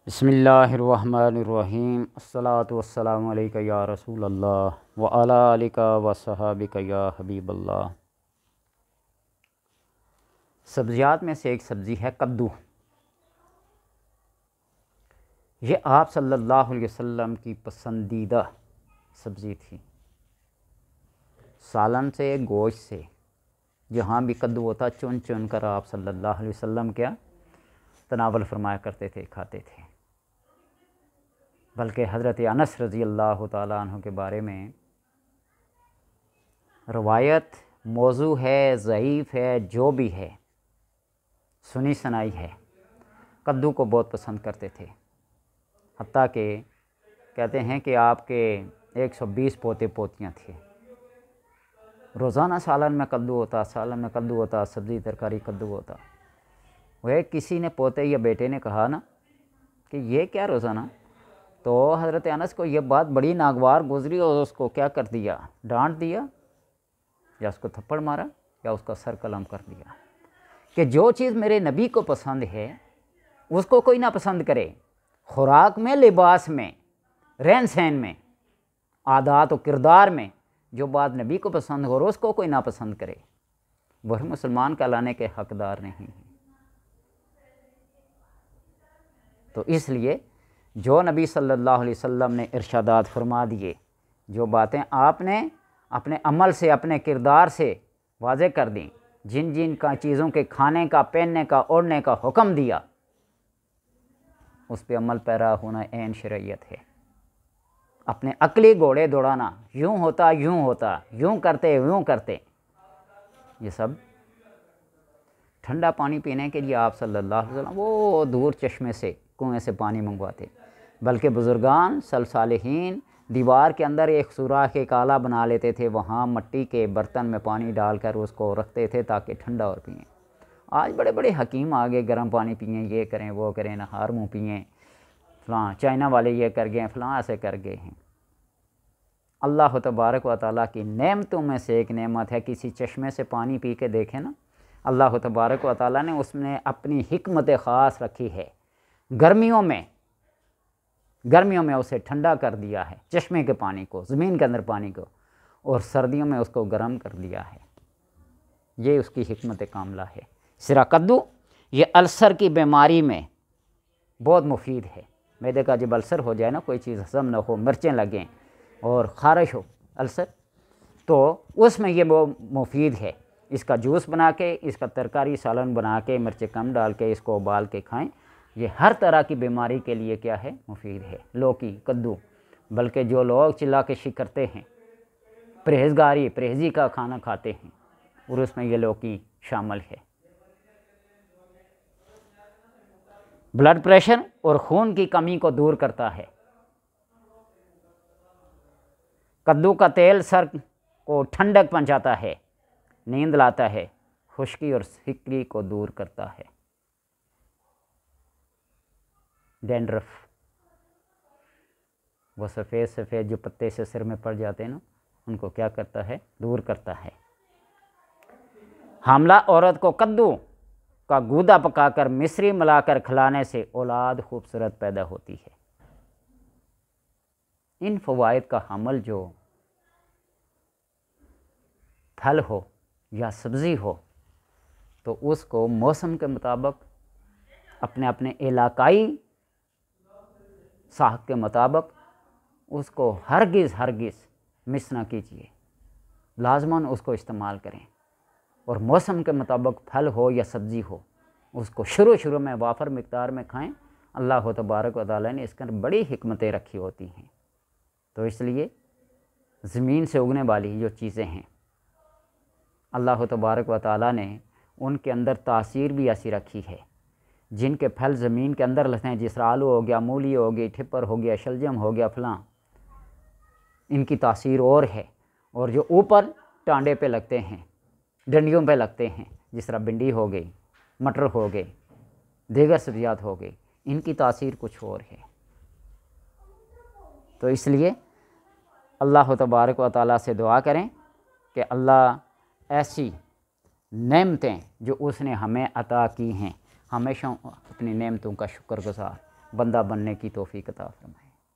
بسم اللہ الرحمن الرحیم الصلاۃ والسلام علیکہ یا رسول اللہ وعلی آلک وصحابک یا حبیب اللہ۔ سبزیات میں سے ایک سبزی ہے کدو۔ یہ آپ صلی اللہ علیہ وسلم کی پسندیدہ سبزی تھی۔ سالن سے، گوشت سے، جہاں بھی کدو ہوتا چن چن کر آپ صلی اللہ علیہ وسلم کیا تناول فرمایا کرتے تھے، کھاتے تھے۔ بلکہ حضرت انس رضی اللہ تعالیٰ عنہ کے بارے میں روایت موضوع ہے، ضعیف ہے، جو بھی ہے، سنی سنائی ہے، کدو کو بہت پسند کرتے تھے۔ حتیٰ کہ کہتے ہیں کہ آپ کے 120 پوتے پوتیاں تھے۔ روزانہ سالن میں کدو ہوتا، سالن میں کدو ہوتا، سبزی ترکاری کدو ہوتا۔ وہ کسی نے پوتے یا بیٹے نے کہا نا کہ یہ کیا روزانہ، تو حضرت انس کو یہ بات بڑی ناگوار گزری اور اس کو کیا کر دیا، ڈانٹ دیا، یا اس کو تھپڑ مارا یا اس کا سر قلم کر دیا کہ جو چیز میرے نبی کو پسند ہے اس کو کوئی نہ پسند کرے۔ خوراک میں، لباس میں، رہن سہن میں، عادات و کردار میں جو بات نبی کو پسند ہو اس کو کوئی نہ پسند کرے، وہ مسلمان کہلانے کے حقدار نہیں ہیں۔ تو اس لیے جو نبی صلی اللہ علیہ وسلم نے ارشادات فرما دیے، جو باتیں آپ نے اپنے عمل سے، اپنے کردار سے واضح کر دیں، جن جن کا چیزوں کے کھانے کا، پہننے کا، اوڑھنے کا حکم دیا، اس پہ عمل پیرا ہونا عین شرعیت ہے۔ اپنے عقلی گھوڑے دوڑانا، یوں ہوتا، یوں ہوتا، یوں کرتے، یوں کرتے، یہ سب ٹھنڈا پانی پینے کے لیے آپ صلی اللہ علیہ وسلم وہ دور چشمے سے، کنویں سے پانی منگواتے، بلکہ بزرگان صالحین دیوار کے اندر ایک سوراخ، ایک آلہ بنا لیتے تھے، وہاں مٹی کے برتن میں پانی ڈال کر اس کو رکھتے تھے تاکہ ٹھنڈا اور پئیں۔ آج بڑے بڑے حکیم آگے گرم پانی پئیں، یہ کریں، وہ کریں، نہار منہ پئیں، فلاں چائنا والے یہ کر گئے، فلاں ایسے کر گئے ہیں۔ اللہ تبارک و تعالیٰ کی نعمتوں میں سے ایک نعمت ہے، کسی چشمے سے پانی پی کے دیکھیں نا، اللہ تبارک و تعالیٰ نے اس میں اپنی حکمت خاص رکھی ہے۔ گرمیوں میں اسے ٹھنڈا کر دیا ہے، چشمے کے پانی کو، زمین کے اندر پانی کو، اور سردیوں میں اس کو گرم کر دیا ہے۔ یہ اس کی حکمت کاملہ ہے۔ سرا کدو یہ السر کی بیماری میں بہت مفید ہے۔ معدے کا جب السر ہو جائے نا، کوئی چیز ہضم نہ ہو، مرچیں لگیں اور خارش ہو السر، تو اس میں یہ مفید ہے۔ اس کا جوس بنا کے، اس کا ترکاری سالن بنا کے، مرچیں کم ڈال کے اس کو ابال کے کھائیں، یہ ہر طرح کی بیماری کے لیے کیا ہے، مفید ہے۔ لوکی، کدو، بلکہ جو لوگ چلا کشی کرتے ہیں، پرہیزی کا کھانا کھاتے ہیں، اور اس میں یہ لوکی شامل ہے۔ بلڈ پریشر اور خون کی کمی کو دور کرتا ہے۔ کدو کا تیل سر کو ٹھنڈک پہنچاتا ہے، نیند لاتا ہے، خشکی اور سکری کو دور کرتا ہے۔ ڈینڈرف، وہ سفید سفید جو پتے سے سر میں پڑ جاتے ہیں نا، ان کو کیا کرتا ہے، دور کرتا ہے۔ حاملہ عورت کو کدو کا گودا پکا کر مصری ملا کر کھلانے سے اولاد خوبصورت پیدا ہوتی ہے۔ ان فوائد کا حامل جو پھل ہو یا سبزی ہو تو اس کو موسم کے مطابق، اپنے اپنے علاقائی ساخت کے مطابق اس کو ہرگز مس نہ کیجیے، لازماً اس کو استعمال کریں، اور موسم کے مطابق پھل ہو یا سبزی ہو اس کو شروع میں وافر مقدار میں کھائیں۔ اللہ تبارک و تعالیٰ نے اس کے اندر بڑی حکمتیں رکھی ہوتی ہیں۔ تو اس لیے زمین سے اگنے والی جو چیزیں ہیں، اللہ تبارک و تعالیٰ نے ان کے اندر تاثیر بھی ایسی رکھی ہے۔ جن کے پھل زمین کے اندر لگتے ہیں، جس طرح آلو ہو گیا، مولی ہو گئی، ٹھپر ہو گیا، شلجم ہو گیا، فلاں، ان کی تاثیر اور ہے۔ اور جو اوپر ٹانڈے پہ لگتے ہیں، ڈنڈیوں پہ لگتے ہیں، جس طرح بھنڈی ہو گئی، مٹر ہو گئے، دیگر سبزیات ہو گئی، ان کی تاثیر کچھ اور ہے۔ تو اس لیے اللہ تبارک و تعالیٰ سے دعا کریں کہ اللہ ایسی نعمتیں جو اس نے ہمیں عطا کی ہیں، ہمیشہ اپنی نعمتوں کا شکر گزار بندہ بننے کی توفیق عطا فرمائے۔